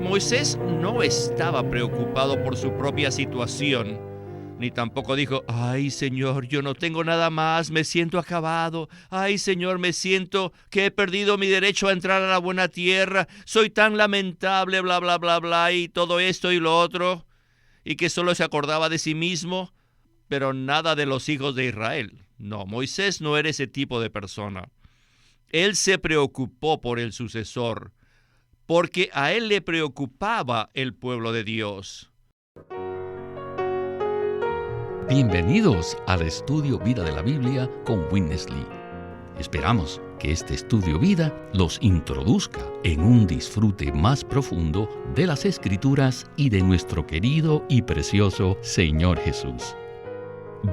Moisés no estaba preocupado por su propia situación, ni tampoco dijo: ay Señor, yo no tengo nada más, me siento acabado. Ay Señor, me siento que he perdido mi derecho a entrar a la buena tierra. Soy tan lamentable, bla, bla, bla, bla, y todo esto y lo otro. Y que solo se acordaba de sí mismo, pero nada de los hijos de Israel. No, Moisés no era ese tipo de persona. Él se preocupó por el sucesor, porque a él le preocupaba el pueblo de Dios. Bienvenidos al Estudio Vida de la Biblia con Witness Lee. Esperamos que este Estudio Vida los introduzca en un disfrute más profundo de las Escrituras y de nuestro querido y precioso Señor Jesús.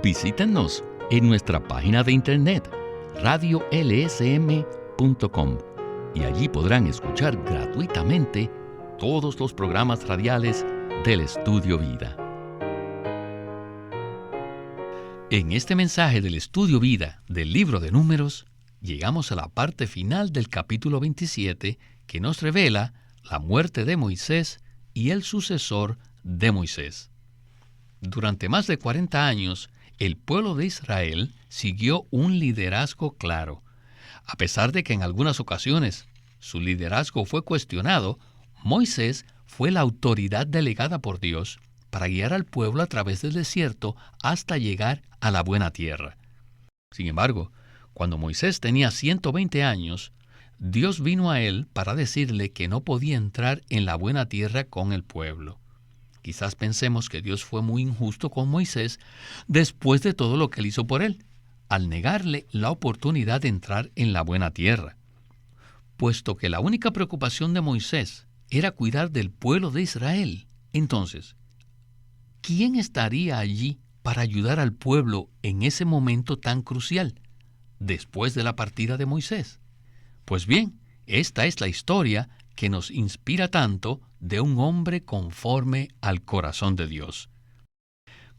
Visítenos en nuestra página de internet radiolsm.com y allí podrán escuchar gratuitamente todos los programas radiales del Estudio Vida. En este mensaje del Estudio Vida del libro de Números, llegamos a la parte final del capítulo 27 que nos revela la muerte de Moisés y el sucesor de Moisés. Durante más de 40 años, el pueblo de Israel siguió un liderazgo claro. A pesar de que en algunas ocasiones su liderazgo fue cuestionado, Moisés fue la autoridad delegada por Dios para guiar al pueblo a través del desierto hasta llegar a la buena tierra. Sin embargo, cuando Moisés tenía 120 años, Dios vino a él para decirle que no podía entrar en la buena tierra con el pueblo. Quizás pensemos que Dios fue muy injusto con Moisés después de todo lo que él hizo por él, al negarle la oportunidad de entrar en la buena tierra. Puesto que la única preocupación de Moisés era cuidar del pueblo de Israel, entonces, ¿quién estaría allí para ayudar al pueblo en ese momento tan crucial, después de la partida de Moisés? Pues bien, esta es la historia que nos inspira tanto de un hombre conforme al corazón de Dios.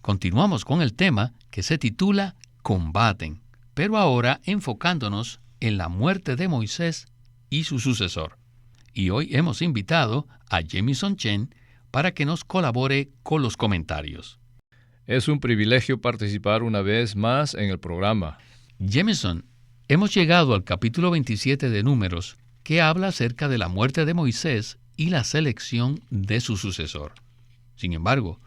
Continuamos con el tema que se titula Combaten, pero ahora enfocándonos en la muerte de Moisés y su sucesor. Y hoy hemos invitado a Jamison Chen para que nos colabore con los comentarios. Es un privilegio participar una vez más en el programa. Jamison, hemos llegado al capítulo 27 de Números, que habla acerca de la muerte de Moisés y la selección de su sucesor. Sin embargo,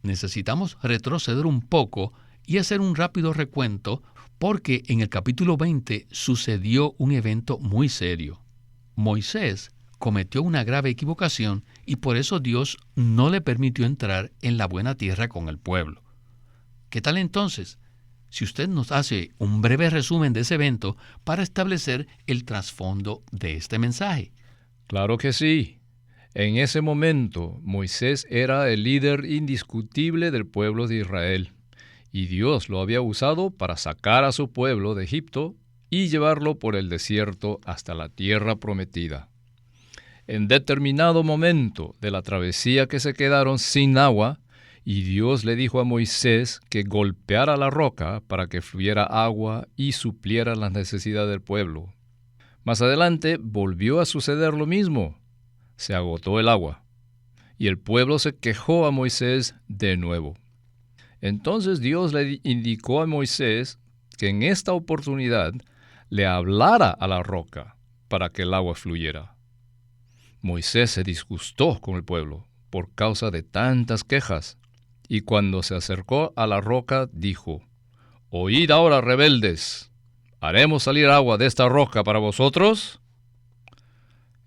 necesitamos retroceder un poco y hacer un rápido recuento, porque en el capítulo 20 sucedió un evento muy serio. Moisés cometió una grave equivocación y por eso Dios no le permitió entrar en la buena tierra con el pueblo. ¿Qué tal entonces si usted nos hace un breve resumen de ese evento para establecer el trasfondo de este mensaje? Claro que sí. En ese momento, Moisés era el líder indiscutible del pueblo de Israel, y Dios lo había usado para sacar a su pueblo de Egipto y llevarlo por el desierto hasta la tierra prometida. En determinado momento de la travesía que se quedaron sin agua, y Dios le dijo a Moisés que golpeara la roca para que fluyera agua y supliera las necesidades del pueblo. Más adelante volvió a suceder lo mismo. Se agotó el agua, y el pueblo se quejó a Moisés de nuevo. Entonces Dios le indicó a Moisés que en esta oportunidad le hablara a la roca para que el agua fluyera. Moisés se disgustó con el pueblo por causa de tantas quejas, y cuando se acercó a la roca dijo: «Oíd ahora, rebeldes, ¿haremos salir agua de esta roca para vosotros?».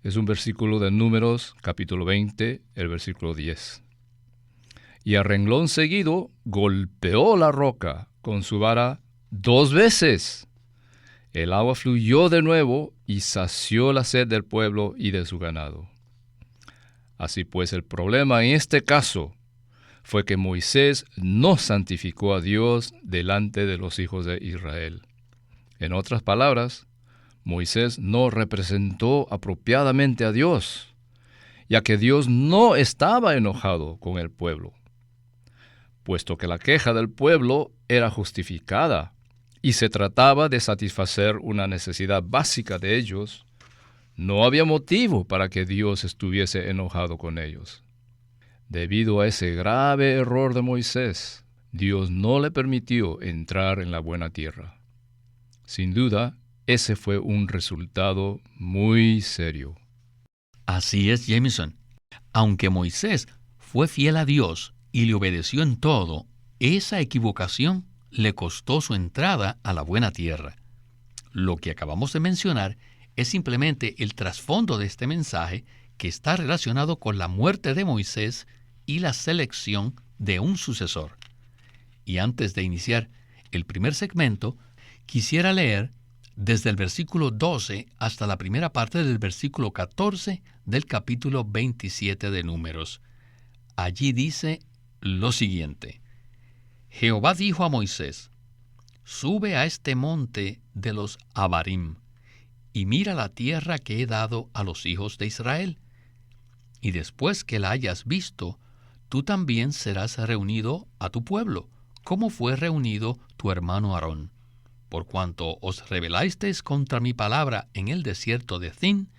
Es un versículo de Números, capítulo 20, el versículo 10. Y a renglón seguido golpeó la roca con su vara 2 veces. El agua fluyó de nuevo y sació la sed del pueblo y de su ganado. Así pues, el problema en este caso fue que Moisés no santificó a Dios delante de los hijos de Israel. En otras palabras, Moisés no representó apropiadamente a Dios, ya que Dios no estaba enojado con el pueblo. Puesto que la queja del pueblo era justificada y se trataba de satisfacer una necesidad básica de ellos, No había motivo para que Dios estuviese enojado con ellos. Debido a ese grave error de Moisés, Dios no le permitió entrar en la buena tierra. Sin duda, ese fue un resultado muy serio. Así es, Jameson. Aunque Moisés fue fiel a Dios y le obedeció en todo, esa equivocación le costó su entrada a la buena tierra. Lo que acabamos de mencionar es simplemente el trasfondo de este mensaje, que está relacionado con la muerte de Moisés y la selección de un sucesor. Y antes de iniciar el primer segmento, quisiera leer desde el versículo 12 hasta la primera parte del versículo 14 del capítulo 27 de Números. Allí dice lo siguiente: Jehová dijo a Moisés: Sube a este monte de los Abarim, y mira la tierra que he dado a los hijos de Israel. Y después que la hayas visto, tú también serás reunido a tu pueblo, como fue reunido tu hermano Aarón. Por cuanto os rebelasteis contra mi palabra en el desierto de Zin,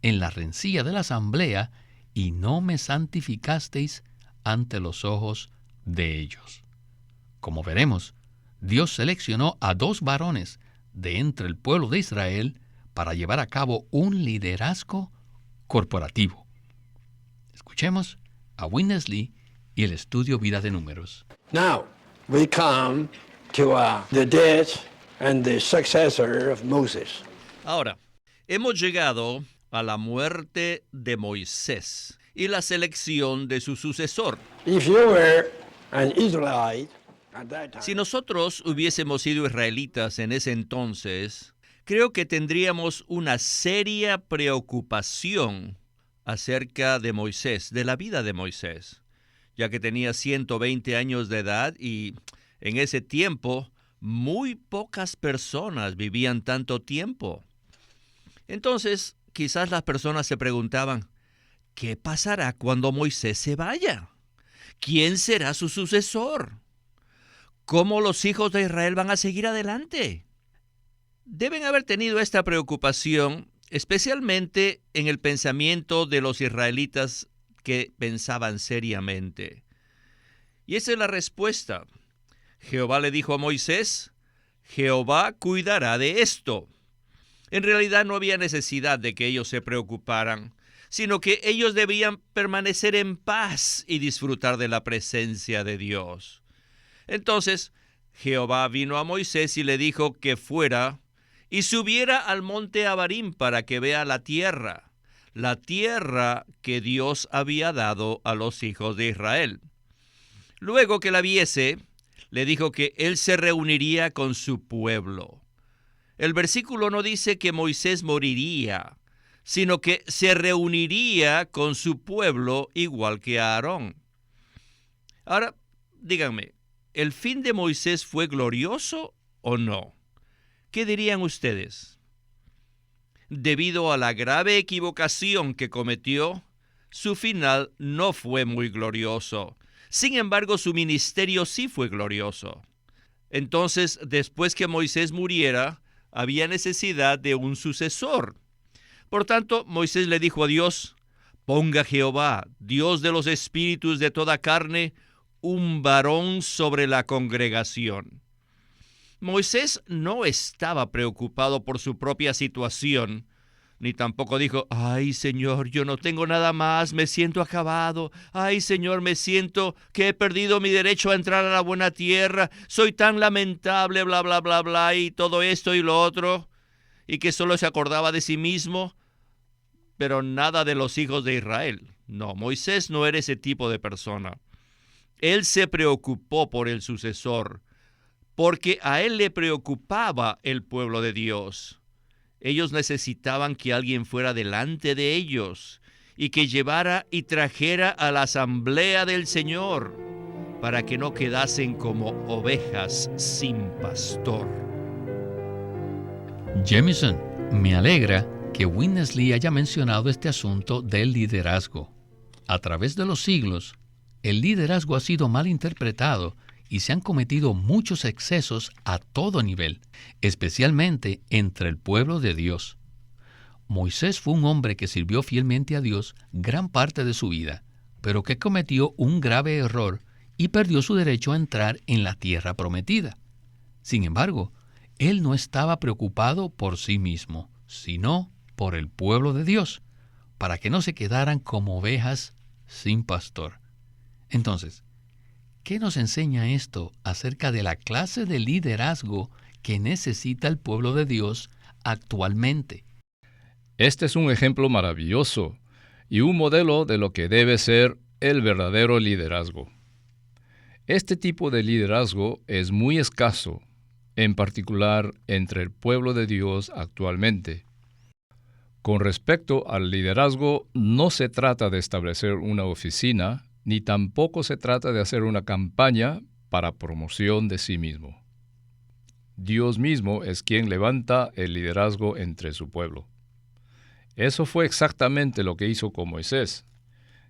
en la rencilla de la asamblea, y no me santificasteis ante los ojos de ellos. Como veremos, Dios seleccionó a 2 varones de entre el pueblo de Israel para llevar a cabo un liderazgo corporativo. Escuchemos a Witness Lee y el estudio Vida de Números. Now, we come to the death and the successor of Moses. Ahora, hemos llegado a la muerte de Moisés y la selección de su sucesor. If you were an Israelite at that time, Si nosotros hubiésemos sido israelitas en ese entonces, creo que tendríamos una seria preocupación acerca de Moisés, de la vida de Moisés, ya que tenía 120 años de edad y en ese tiempo muy pocas personas vivían tanto tiempo. Entonces, quizás las personas se preguntaban, ¿qué pasará cuando Moisés se vaya? ¿Quién será su sucesor? ¿Cómo los hijos de Israel van a seguir adelante? Deben haber tenido esta preocupación, especialmente en el pensamiento de los israelitas que pensaban seriamente. Y esa es la respuesta. Jehová le dijo a Moisés: Jehová cuidará de esto. En realidad no había necesidad de que ellos se preocuparan, sino que ellos debían permanecer en paz y disfrutar de la presencia de Dios. Entonces, Jehová vino a Moisés y le dijo que fuera y subiera al monte Abarim para que vea la tierra que Dios había dado a los hijos de Israel. Luego que la viese, le dijo que él se reuniría con su pueblo. El versículo no dice que Moisés moriría, sino que se reuniría con su pueblo igual que Aarón. Ahora, díganme, ¿el fin de Moisés fue glorioso o no? ¿Qué dirían ustedes? Debido a la grave equivocación que cometió, su final no fue muy glorioso. Sin embargo, su ministerio sí fue glorioso. Entonces, después que Moisés muriera, había necesidad de un sucesor. Por tanto, Moisés le dijo a Dios: Ponga Jehová, Dios de los espíritus de toda carne, un varón sobre la congregación. Moisés no estaba preocupado por su propia situación, ni tampoco dijo: ay, Señor, yo no tengo nada más, me siento acabado. Ay, Señor, me siento que he perdido mi derecho a entrar a la buena tierra. Soy tan lamentable, bla, bla, bla, bla, y todo esto y lo otro. Y que solo se acordaba de sí mismo, pero nada de los hijos de Israel. No, Moisés no era ese tipo de persona. Él se preocupó por el sucesor, porque a él le preocupaba el pueblo de Dios. Ellos necesitaban que alguien fuera delante de ellos y que llevara y trajera a la asamblea del Señor para que no quedasen como ovejas sin pastor. Jameson, me alegra que Witness Lee haya mencionado este asunto del liderazgo. A través de los siglos, el liderazgo ha sido mal interpretado y se han cometido muchos excesos a todo nivel, especialmente entre el pueblo de Dios. Moisés fue un hombre que sirvió fielmente a Dios gran parte de su vida, pero que cometió un grave error y perdió su derecho a entrar en la tierra prometida. Sin embargo, él no estaba preocupado por sí mismo, sino por el pueblo de Dios, para que no se quedaran como ovejas sin pastor. Entonces, ¿qué nos enseña esto acerca de la clase de liderazgo que necesita el pueblo de Dios actualmente? Este es un ejemplo maravilloso y un modelo de lo que debe ser el verdadero liderazgo. Este tipo de liderazgo es muy escaso, en particular entre el pueblo de Dios actualmente. Con respecto al liderazgo, no se trata de establecer una oficina, ni tampoco se trata de hacer una campaña para promoción de sí mismo. Dios mismo es quien levanta el liderazgo entre su pueblo. Eso fue exactamente lo que hizo con Moisés,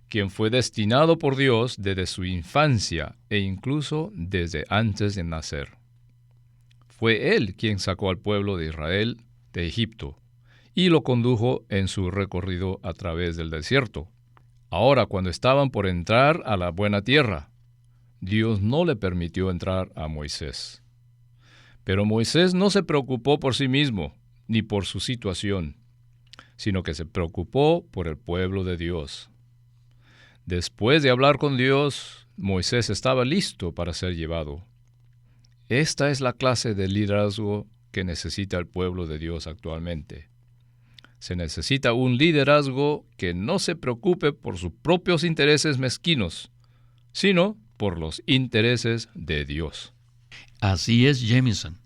quien fue destinado por Dios desde su infancia e incluso desde antes de nacer. Fue él quien sacó al pueblo de Israel de Egipto y lo condujo en su recorrido a través del desierto. Ahora, cuando estaban por entrar a la buena tierra, Dios no le permitió entrar a Moisés. Pero Moisés no se preocupó por sí mismo, ni por su situación, sino que se preocupó por el pueblo de Dios. Después de hablar con Dios, Moisés estaba listo para ser llevado. Esta es la clase de liderazgo que necesita el pueblo de Dios actualmente. Se necesita un liderazgo que no se preocupe por sus propios intereses mezquinos, sino por los intereses de Dios. Así es, Jamison.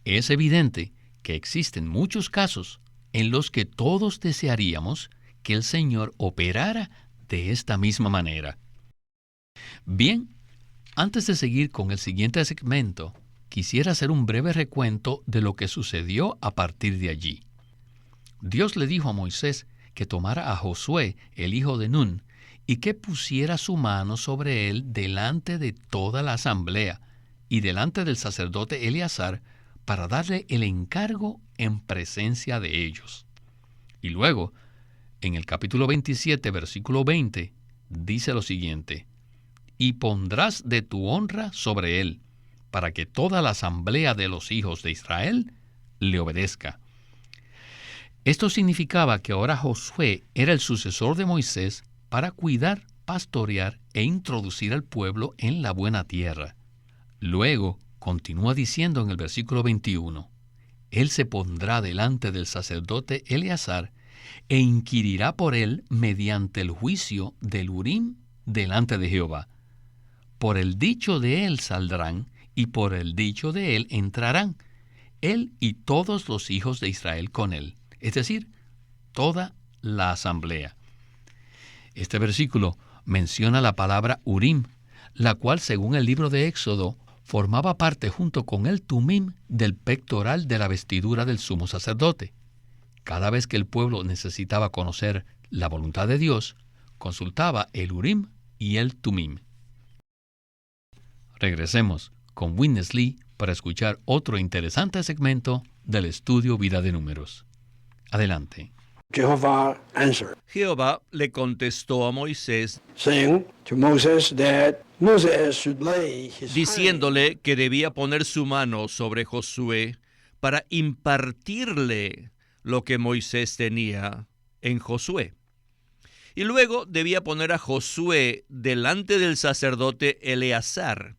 Es evidente que existen muchos casos en los que todos desearíamos que el Señor operara de esta misma manera. Bien, antes de seguir con el siguiente segmento, quisiera hacer un breve recuento de lo que sucedió a partir de allí. Dios le dijo a Moisés que tomara a Josué, el hijo de Nun, y que pusiera su mano sobre él delante de toda la asamblea y delante del sacerdote Eleazar para darle el encargo en presencia de ellos. Y luego, en el capítulo 27, versículo 20, dice lo siguiente: «Y pondrás de tu honra sobre él, para que toda la asamblea de los hijos de Israel le obedezca». Esto significaba que ahora Josué era el sucesor de Moisés para cuidar, pastorear e introducir al pueblo en la buena tierra. Luego, continúa diciendo en el versículo 21, «Él se pondrá delante del sacerdote Eleazar e inquirirá por él mediante el juicio del Urim delante de Jehová. Por el dicho de él saldrán y por el dicho de él entrarán, él y todos los hijos de Israel con él», es decir, toda la asamblea. Este versículo menciona la palabra Urim, la cual, según el libro de Éxodo, formaba parte junto con el Tumim del pectoral de la vestidura del sumo sacerdote. Cada vez que el pueblo necesitaba conocer la voluntad de Dios, consultaba el Urim y el Tumim. Regresemos con Witness Lee para escuchar otro interesante segmento del estudio Vida de Números. Adelante. Jehovah answered, Jehová le contestó a Moisés, saying to Moses that Moses should lay his hand diciéndole que debía poner su mano sobre Josué para impartirle lo que Moisés tenía en Josué. Y luego debía poner a Josué delante del sacerdote Eleazar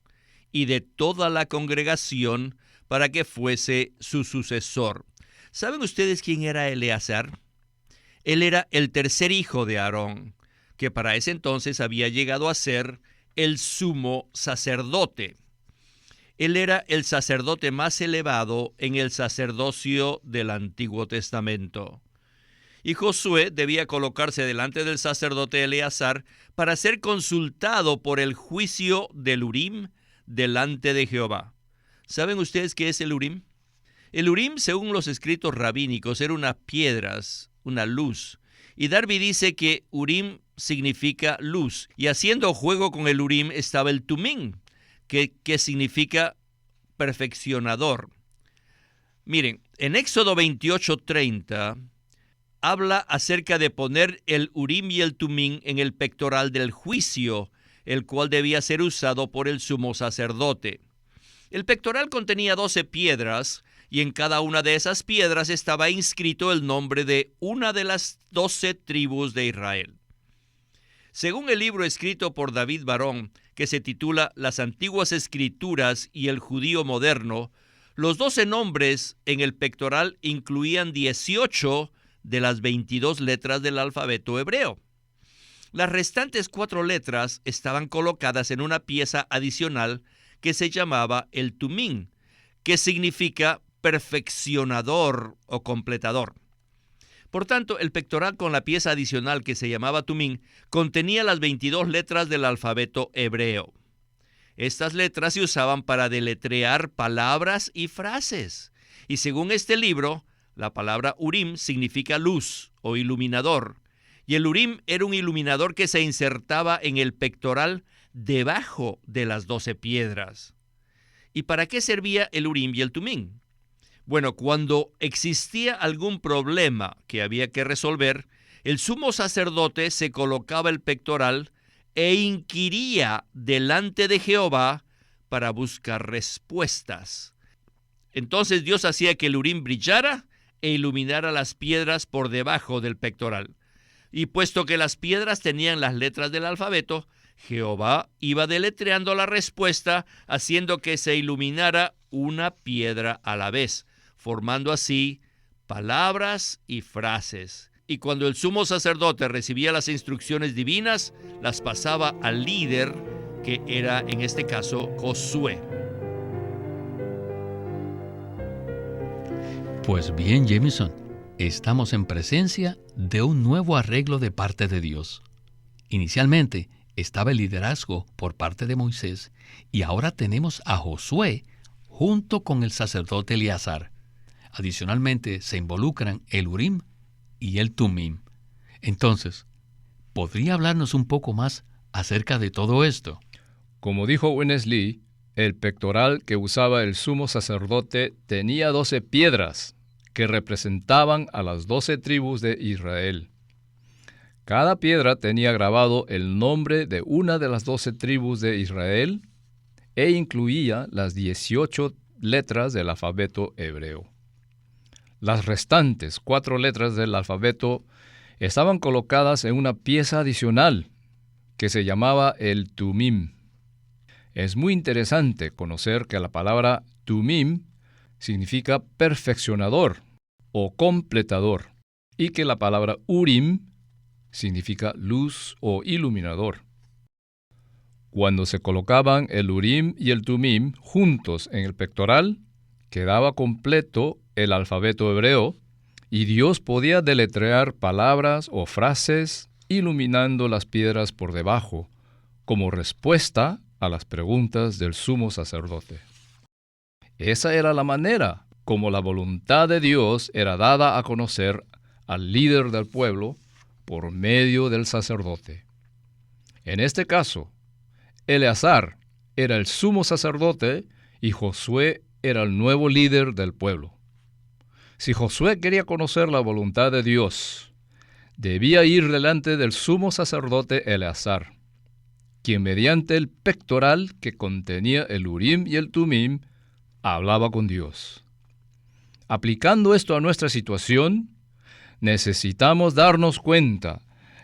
y de toda la congregación para que fuese su sucesor. ¿Saben ustedes quién era Eleazar? Él era el tercer hijo de Aarón, que para ese entonces había llegado a ser el sumo sacerdote. Él era el sacerdote más elevado en el sacerdocio del Antiguo Testamento. Y Josué debía colocarse delante del sacerdote Eleazar para ser consultado por el juicio del Urim delante de Jehová. ¿Saben ustedes qué es el Urim? El Urim, según los escritos rabínicos, era unas piedras, una luz. Y Darby dice que Urim significa luz. Y haciendo juego con el Urim estaba el Tumim, que significa perfeccionador. Miren, en Éxodo 28:30, habla acerca de poner el Urim y el Tumim en el pectoral del juicio, el cual debía ser usado por el sumo sacerdote. El pectoral contenía 12 piedras, y en cada una de esas piedras estaba inscrito el nombre de una de las 12 tribus de Israel. Según el libro escrito por David Barón, que se titula Las Antiguas Escrituras y el Judío Moderno, los 12 nombres en el pectoral incluían 18 de las 22 letras del alfabeto hebreo. Las restantes 4 letras estaban colocadas en una pieza adicional que se llamaba el Tumim, que significa perfeccionador o completador. Por tanto, el pectoral con la pieza adicional que se llamaba Tumim contenía las 22 letras del alfabeto hebreo. Estas letras se usaban para deletrear palabras y frases. Y según este libro, la palabra Urim significa luz o iluminador. Y el Urim era un iluminador que se insertaba en el pectoral debajo de las 12 piedras. ¿Y para qué servía el Urim y el Tumim? Bueno, cuando existía algún problema que había que resolver, el sumo sacerdote se colocaba el pectoral e inquiría delante de Jehová para buscar respuestas. Entonces Dios hacía que el Urim brillara e iluminara las piedras por debajo del pectoral. Y puesto que las piedras tenían las letras del alfabeto, Jehová iba deletreando la respuesta, haciendo que se iluminara una piedra a la vez, formando así palabras y frases. Y cuando el sumo sacerdote recibía las instrucciones divinas, las pasaba al líder, que era en este caso Josué. Pues bien, Jameson, estamos en presencia de un nuevo arreglo de parte de Dios. Inicialmente estaba el liderazgo por parte de Moisés y ahora tenemos a Josué junto con el sacerdote Eleazar. Adicionalmente se involucran el Urim y el Tumim. Entonces, ¿podría hablarnos un poco más acerca de todo esto? Como dijo Winnesley, el pectoral que usaba el sumo sacerdote tenía 12 piedras que representaban a las 12 tribus de Israel. Cada piedra tenía grabado el nombre de una de las 12 tribus de Israel e incluía las 18 letras del alfabeto hebreo. Las restantes 4 letras del alfabeto estaban colocadas en una pieza adicional que se llamaba el Tumim. Es muy interesante conocer que la palabra Tumim significa perfeccionador o completador y que la palabra Urim significa luz o iluminador. Cuando se colocaban el Urim y el Tumim juntos en el pectoral, quedaba completo el alfabeto hebreo y Dios podía deletrear palabras o frases iluminando las piedras por debajo, como respuesta a las preguntas del sumo sacerdote. Esa era la manera como la voluntad de Dios era dada a conocer al líder del pueblo por medio del sacerdote. En este caso, Eleazar era el sumo sacerdote y Josué era el nuevo líder del pueblo. Si Josué quería conocer la voluntad de Dios, debía ir delante del sumo sacerdote Eleazar, quien mediante el pectoral que contenía el Urim y el Tumim, hablaba con Dios. Aplicando esto a nuestra situación, necesitamos darnos cuenta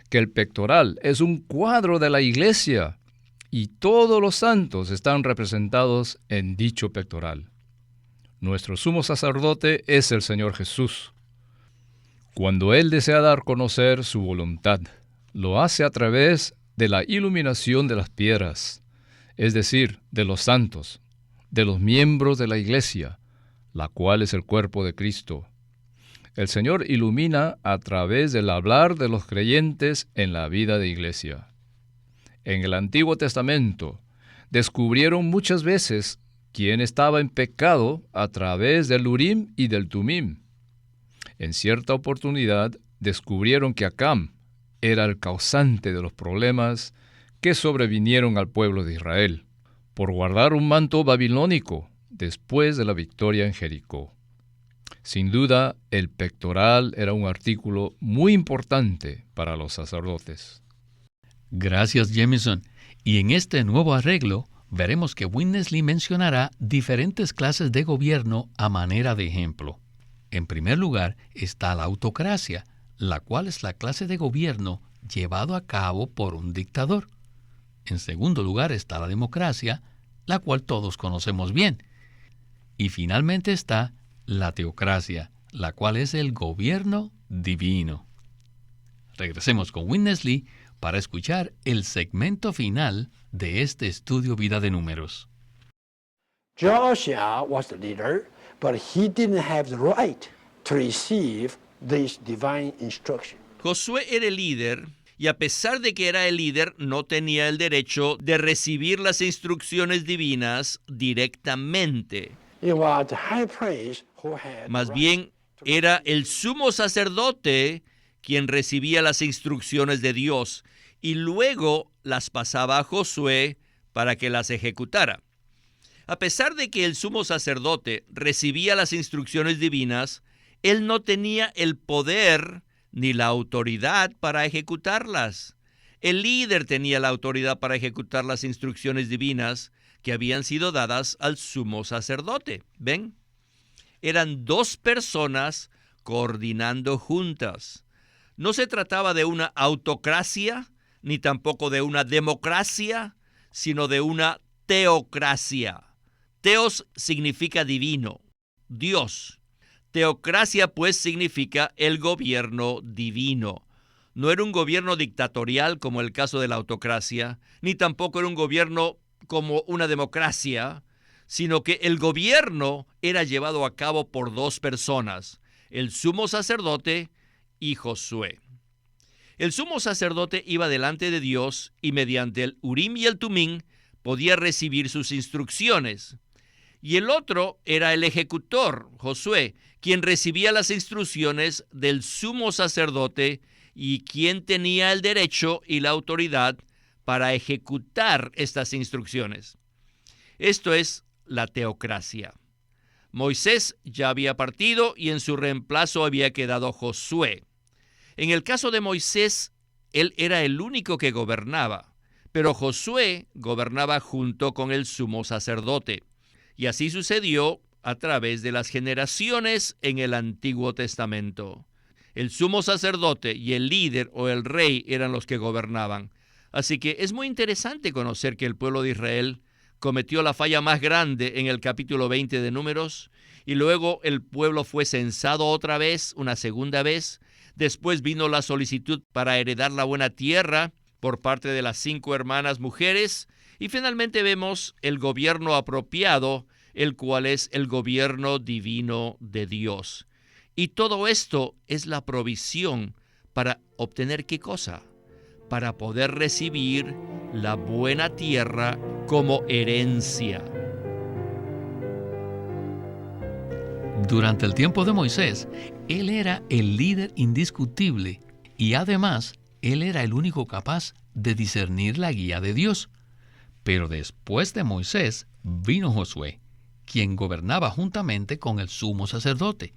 que el pectoral es un cuadro de la iglesia y todos los santos están representados en dicho pectoral. Nuestro sumo sacerdote es el Señor Jesús. Cuando Él desea dar a conocer su voluntad, lo hace a través de la iluminación de las piedras, es decir, de los santos, de los miembros de la iglesia, la cual es el cuerpo de Cristo. El Señor ilumina a través del hablar de los creyentes en la vida de iglesia. En el Antiguo Testamento, descubrieron muchas veces quién estaba en pecado a través del Urim y del Tumim. En cierta oportunidad, descubrieron que Acam era el causante de los problemas que sobrevinieron al pueblo de Israel, por guardar un manto babilónico después de la victoria en Jericó. Sin duda, el pectoral era un artículo muy importante para los sacerdotes. Gracias, Jameson. Y en este nuevo arreglo, veremos que Winnesley mencionará diferentes clases de gobierno a manera de ejemplo. En primer lugar está la autocracia, la cual es la clase de gobierno llevado a cabo por un dictador. En segundo lugar está la democracia, la cual todos conocemos bien. Y finalmente está la teocracia, la cual es el gobierno divino. Regresemos con Winnesley para escuchar el segmento final de este estudio Vida de Números. Joshua was the leader, but he didn't have the right to receive this divine instruction. Josué era el líder, y a pesar de que era el líder, no tenía el derecho de recibir las instrucciones divinas directamente. It was the high priest who had Más the bien, right to era receive el sumo sacerdote quien recibía las instrucciones de Dios y luego las pasaba a Josué para que las ejecutara. A pesar de que el sumo sacerdote recibía las instrucciones divinas, él no tenía el poder ni la autoridad para ejecutarlas. El líder tenía la autoridad para ejecutar las instrucciones divinas que habían sido dadas al sumo sacerdote. ¿Ven? Eran dos personas coordinando juntas. No se trataba de una autocracia, ni tampoco de una democracia, sino de una teocracia. Teos significa divino, Dios. Teocracia, pues, significa el gobierno divino. No era un gobierno dictatorial como el caso de la autocracia, ni tampoco era un gobierno como una democracia, sino que el gobierno era llevado a cabo por dos personas, el sumo sacerdote y Josué. El sumo sacerdote iba delante de Dios y mediante el Urim y el Tumim podía recibir sus instrucciones. Y el otro era el ejecutor, Josué, quien recibía las instrucciones del sumo sacerdote y quien tenía el derecho y la autoridad para ejecutar estas instrucciones. Esto es la teocracia. Moisés ya había partido y en su reemplazo había quedado Josué. En el caso de Moisés, él era el único que gobernaba, pero Josué gobernaba junto con el sumo sacerdote. Y así sucedió a través de las generaciones en el Antiguo Testamento. El sumo sacerdote y el líder o el rey eran los que gobernaban. Así que es muy interesante conocer que el pueblo de Israel cometió la falla más grande en el capítulo 20 de Números, y luego el pueblo fue censado otra vez, una segunda vez. Después vino la solicitud para heredar la buena tierra por parte de las 5 hermanas mujeres, y finalmente vemos el gobierno apropiado, el cual es el gobierno divino de Dios. Y todo esto es la provisión para obtener ¿qué cosa? Para poder recibir la buena tierra como herencia. Durante el tiempo de Moisés, él era el líder indiscutible y además él era el único capaz de discernir la guía de Dios. Pero después de Moisés vino Josué, quien gobernaba juntamente con el sumo sacerdote.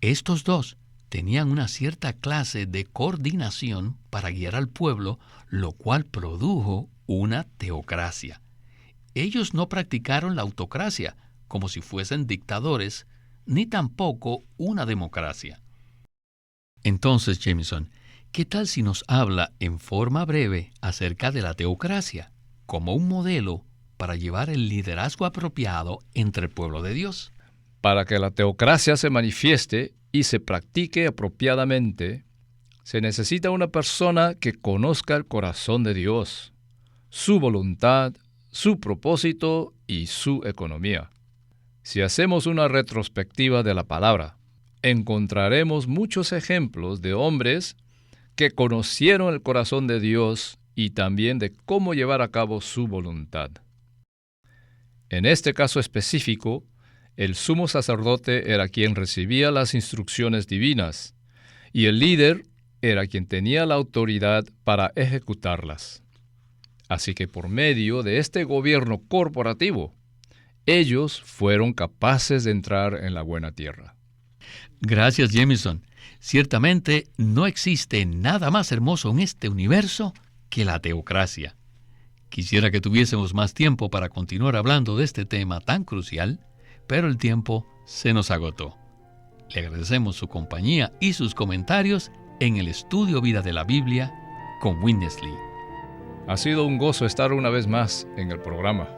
Estos dos tenían una cierta clase de coordinación para guiar al pueblo, lo cual produjo una teocracia. Ellos no practicaron la autocracia como si fuesen dictadores, ni tampoco una democracia. Entonces, Jameson, ¿qué tal si nos habla en forma breve acerca de la teocracia como un modelo para llevar el liderazgo apropiado entre el pueblo de Dios? Para que la teocracia se manifieste y se practique apropiadamente, se necesita una persona que conozca el corazón de Dios, su voluntad, su propósito y su economía. Si hacemos una retrospectiva de la palabra, encontraremos muchos ejemplos de hombres que conocieron el corazón de Dios y también de cómo llevar a cabo su voluntad. En este caso específico, el sumo sacerdote era quien recibía las instrucciones divinas y el líder era quien tenía la autoridad para ejecutarlas. Así que por medio de este gobierno corporativo, ellos fueron capaces de entrar en la buena tierra. Gracias, Jameson. Ciertamente no existe nada más hermoso en este universo que la teocracia. Quisiera que tuviésemos más tiempo para continuar hablando de este tema tan crucial, pero el tiempo se nos agotó. Le agradecemos su compañía y sus comentarios en el Estudio Vida de la Biblia con Witness Lee. Ha sido un gozo estar una vez más en el programa.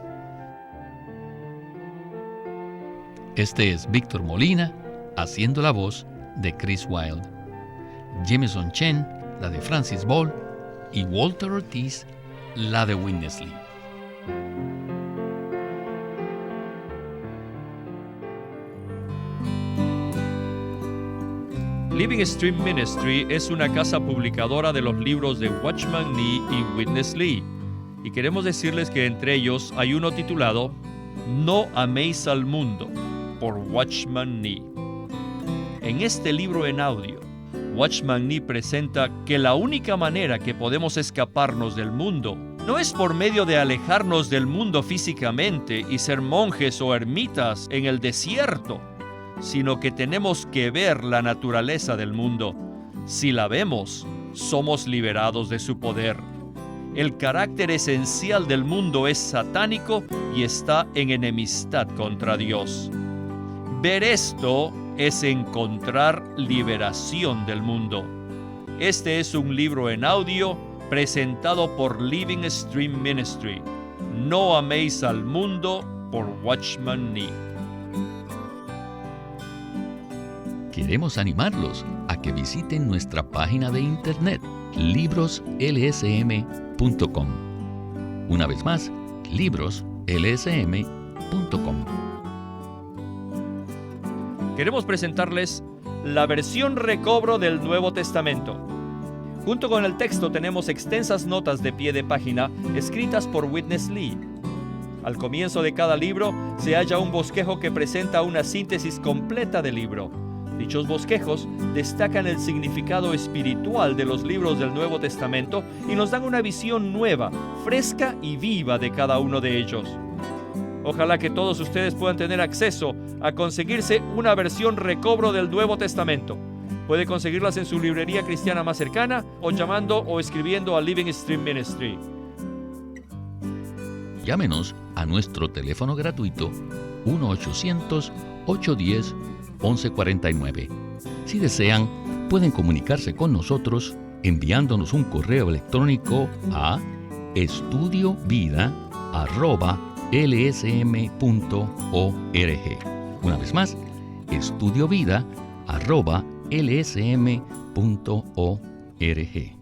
Este es Víctor Molina, haciendo la voz de Chris Wilde. Jameson Chen, la de Francis Ball, y Walter Ortiz, la de Witness Lee. Living Stream Ministry es una casa publicadora de los libros de Watchman Nee y Witness Lee, y queremos decirles que entre ellos hay uno titulado No améis al mundo, por Watchman Nee. En este libro en audio, Watchman Nee presenta que la única manera que podemos escaparnos del mundo no es por medio de alejarnos del mundo físicamente y ser monjes o ermitas en el desierto, sino que tenemos que ver la naturaleza del mundo. Si la vemos, somos liberados de su poder. El carácter esencial del mundo es satánico y está en enemistad contra Dios. Ver esto es encontrar liberación del mundo. Este es un libro en audio presentado por Living Stream Ministry. No améis al mundo, por Watchman Nee. Queremos animarlos a que visiten nuestra página de internet, libroslsm.com. Una vez más, libroslsm.com. Queremos presentarles la versión recobro del Nuevo Testamento. Junto con el texto tenemos extensas notas de pie de página escritas por Witness Lee. Al comienzo de cada libro se halla un bosquejo que presenta una síntesis completa del libro. Dichos bosquejos destacan el significado espiritual de los libros del Nuevo Testamento y nos dan una visión nueva, fresca y viva de cada uno de ellos. Ojalá que todos ustedes puedan tener acceso a conseguirse una versión recobro del Nuevo Testamento. Puede conseguirlas en su librería cristiana más cercana o llamando o escribiendo a Living Stream Ministry. Llámenos a nuestro teléfono gratuito 1-800-810-1149. Si desean, pueden comunicarse con nosotros enviándonos un correo electrónico a estudiovida@lsm.org. Una vez más, estudiovida@lsm.org.